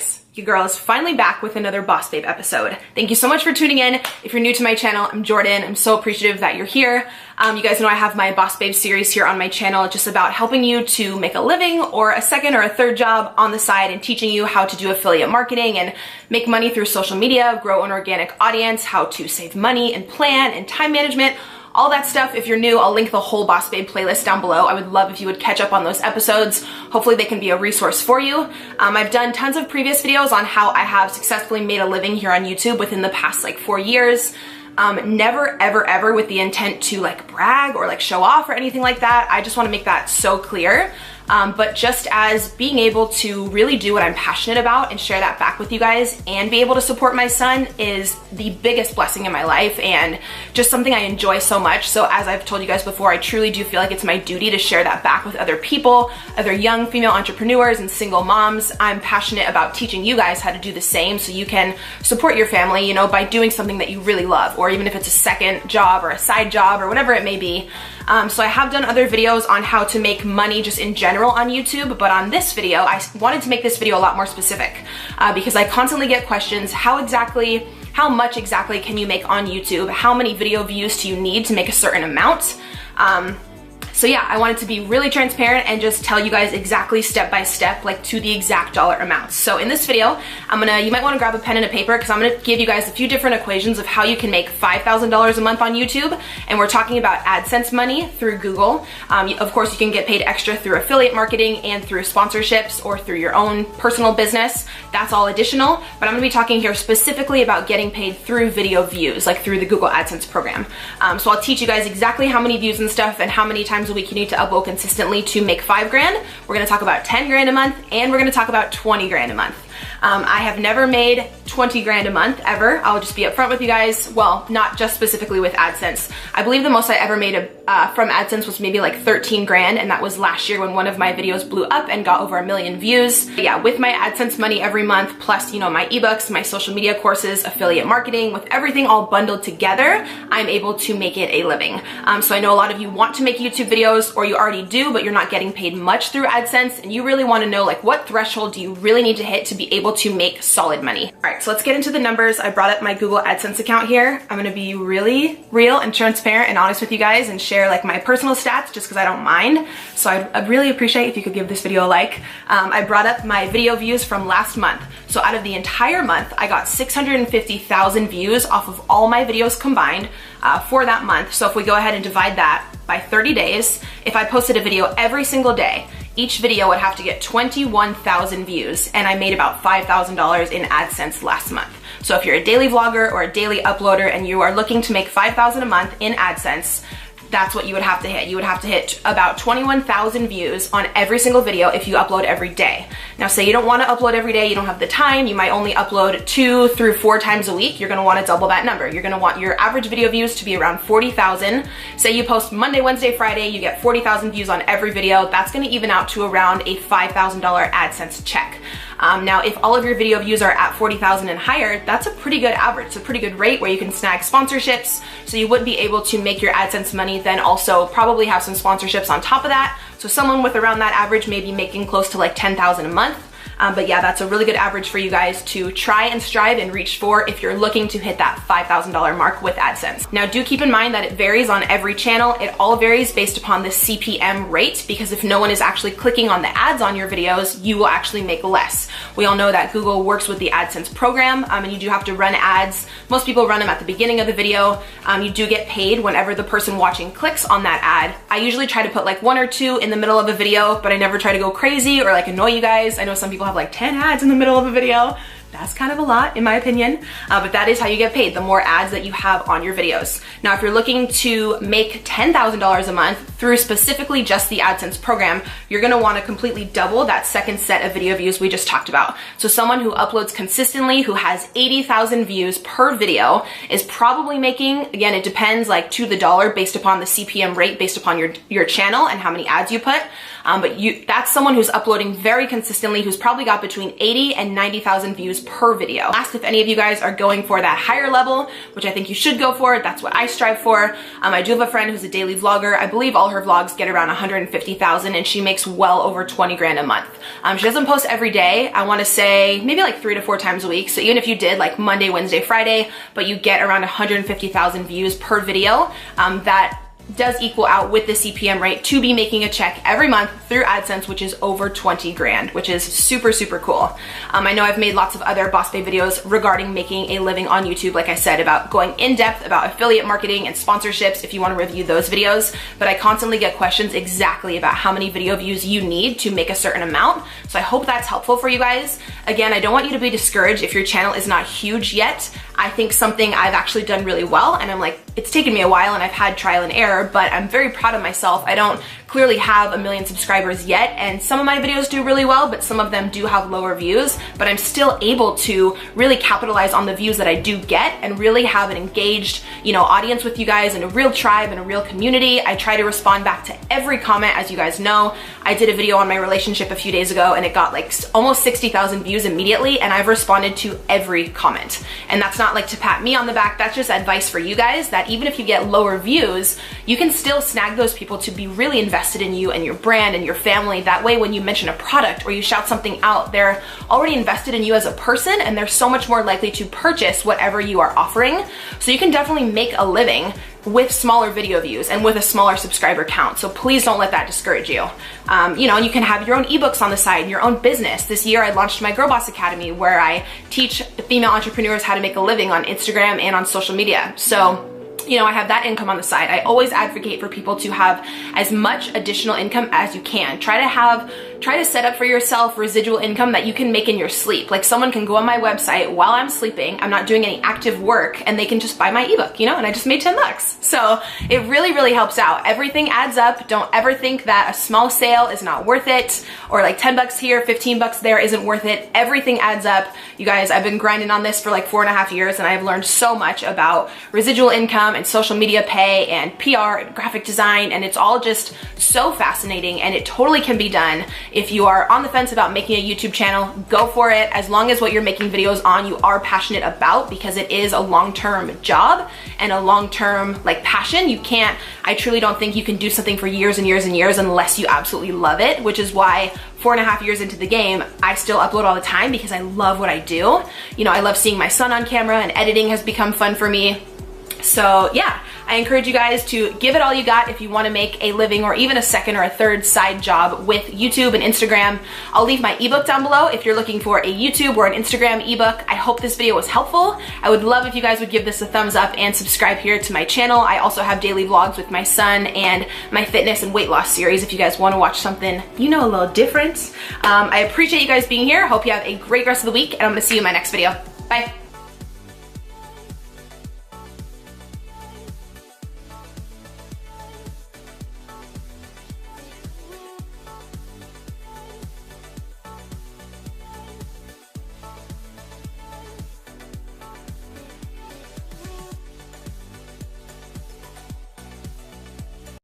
guys, your girl is finally back with another Boss Babe episode. Thank you so much for tuning in. If you're new to my channel, I'm Jordan. I'm so appreciative that you're here. You guys know I have my Boss Babe series here on my channel, just about helping you to make a living or a second or a third job on the side and teaching you how to do affiliate marketing and make money through social media, grow an organic audience, how to save money and plan and time management. All that stuff. If you're new, I'll link the whole Boss Babe playlist down below. I would love if you would catch up on those episodes. Hopefully they can be a resource for you. I've done tons of previous videos on how I have successfully made a living here on YouTube within the past like 4 years. Never, ever with the intent to like brag or like show off or anything like that. I just want to make that so clear. But just as being able to really do what I'm passionate about and share that back with you guys and be able to support my son is the biggest blessing in my life and just something I enjoy so much. So as I've told you guys before, I truly do feel like it's my duty to share that back with other people, other young female entrepreneurs and single moms. I'm passionate about teaching you guys how to do the same so you can support your family, you know, by doing something that you really love, or even if it's a second job or a side job or whatever it may be. So I have done other videos on how to make money just in general on YouTube, but on this video, I wanted to make this video a lot more specific because I constantly get questions, how much exactly can you make on YouTube? How many video views do you need to make a certain amount? So yeah, I wanted to be really transparent and just tell you guys exactly step by step, like to the exact dollar amounts. So in this video, you might want to grab a pen and a paper because I'm going to give you guys a few different equations of how you can make $5,000 a month on YouTube. And we're talking about AdSense money through Google. Of course, you can get paid extra through affiliate marketing and through sponsorships or through your own personal business. That's all additional, but I'm going to be talking here specifically about getting paid through video views, like through the Google AdSense program. So I'll teach you guys exactly how many views and stuff and how many times a week you need to upload consistently to make 5 grand. We're gonna talk about 10 grand a month and we're gonna talk about 20 grand a month. I have never made 20 grand a month ever. I'll just be upfront with you guys. Well, not just specifically with AdSense. I believe the most I ever made from AdSense was maybe like 13 grand, and that was last year when one of my videos blew up and got over 1 million views. But yeah, with my AdSense money every month, plus, you know, my ebooks, my social media courses, affiliate marketing, with everything all bundled together, I'm able to make it a living. So I know a lot of you want to make YouTube videos, or you already do, but you're not getting paid much through AdSense, and you really want to know like what threshold do you really need to hit to be able to make solid money. All right, so let's get into the numbers. I brought up my Google AdSense account here. I'm gonna be really real and transparent and honest with you guys and share like my personal stats just because I don't mind. So I'd really appreciate if you could give this video a like. I brought up my video views from last month. So out of the entire month, I got 650,000 views off of all my videos combined for that month. So if we go ahead and divide that by 30 days, if I posted a video every single day, each video would have to get 21,000 views, and I made about $5,000 in AdSense last month. So if you're a daily vlogger or a daily uploader and you are looking to make $5,000 a month in AdSense, that's what you would have to hit. You would have to hit about 21,000 views on every single video if you upload every day. Now, say you don't want to upload every day, you don't have the time, you might only upload 2 through 4 times a week, you're going to want to double that number. You're going to want your average video views to be around 40,000. Say you post Monday, Wednesday, Friday, you get 40,000 views on every video. That's going to even out to around a $5,000 AdSense check. Now, if all of your video views are at 40,000 and higher, that's a pretty good average. It's a pretty good rate where you can snag sponsorships. So you would be able to make your AdSense money, then also probably have some sponsorships on top of that. So someone with around that average may be making close to like 10,000 a month. But yeah, that's a really good average for you guys to try and strive and reach for if you're looking to hit that $5,000 mark with AdSense. Now, do keep in mind that it varies on every channel. It all varies based upon the CPM rate, because if no one is actually clicking on the ads on your videos, you will actually make less. We all know that Google works with the AdSense program, and you do have to run ads. Most people run them at the beginning of the video. You do get paid whenever the person watching clicks on that ad. I usually try to put like 1 or 2 in the middle of a video, but I never try to go crazy or like annoy you guys. I know some people have like 10 ads in the middle of a video. That's kind of a lot in my opinion, but that is how you get paid, the more ads that you have on your videos. Now, if you're looking to make $10,000 a month through specifically just the AdSense program, you're gonna wanna completely double that second set of video views we just talked about. So someone who uploads consistently, who has 80,000 views per video, is probably making, again, it depends like to the dollar based upon the CPM rate, based upon your channel and how many ads you put. but that's someone who's uploading very consistently, who's probably got between 80 and 90,000 views per video. Asked if any of you guys are going for that higher level, which I think you should go for. That's what I strive for. I do have a friend who's a daily vlogger. I believe all her vlogs get around 150,000 and she makes well over 20 grand a month. She doesn't post every day. I want to say maybe like 3 to 4 times a week. So even if you did like Monday, Wednesday, Friday, but you get around 150,000 views per video, that does equal out with the CPM rate to be making a check every month through AdSense, which is over 20 grand, which is super, super cool. I know I've made lots of other Boss Babe videos regarding making a living on YouTube, like I said, about going in depth about affiliate marketing and sponsorships if you want to review those videos, but I constantly get questions exactly about how many video views you need to make a certain amount. So I hope that's helpful for you guys. Again, I don't want you to be discouraged if your channel is not huge yet. I think something I've actually done really well, and I'm like, it's taken me a while and I've had trial and error, but I'm very proud of myself. I don't clearly have 1 million subscribers yet, and some of my videos do really well, but some of them do have lower views, but I'm still able to really capitalize on the views that I do get and really have an engaged, audience with you guys and a real tribe and a real community. I try to respond back to every comment, as you guys know. I did a video on my relationship a few days ago and it got like almost 60,000 views immediately, and I've responded to every comment. And that's not like to pat me on the back, that's just advice for you guys, that even if you get lower views, you can still snag those people to be really invested in you and your brand and your family. That way, when you mention a product or you shout something out, they're already invested in you as a person, and they're so much more likely to purchase whatever you are offering. So you can definitely make a living with smaller video views and with a smaller subscriber count. So please don't let that discourage you. And you can have your own ebooks on the side and your own business. This year I launched my Girl Boss Academy, where I teach female entrepreneurs how to make a living on Instagram and on social media. So I have that income on the side. I always advocate for people to have as much additional income as you can. Try to set up for yourself residual income that you can make in your sleep. Like, someone can go on my website while I'm sleeping, I'm not doing any active work, and they can just buy my ebook, and I just made 10 bucks. So it really, really helps out. Everything adds up. Don't ever think that a small sale is not worth it, or like 10 bucks here, 15 bucks there isn't worth it. Everything adds up. You guys, I've been grinding on this for like 4.5 years, and I've learned so much about residual income and social media pay and PR and graphic design, and it's all just so fascinating, and it totally can be done. If you are on the fence about making a YouTube channel, go for it, as long as what you're making videos on you are passionate about, because it is a long-term job and a long-term passion. I truly don't think you can do something for years and years and years unless you absolutely love it, which is why 4.5 years into the game, I still upload all the time because I love what I do. I love seeing my son on camera, and editing has become fun for me. So yeah, I encourage you guys to give it all you got if you want to make a living, or even a second or a third side job with YouTube and Instagram. I'll leave my ebook down below if you're looking for a YouTube or an Instagram ebook. I hope this video was helpful. I would love if you guys would give this a thumbs up and subscribe here to my channel. I also have daily vlogs with my son and my fitness and weight loss series if you guys want to watch something, a little different. I appreciate you guys being here. Hope you have a great rest of the week, and I'm going to see you in my next video. Bye.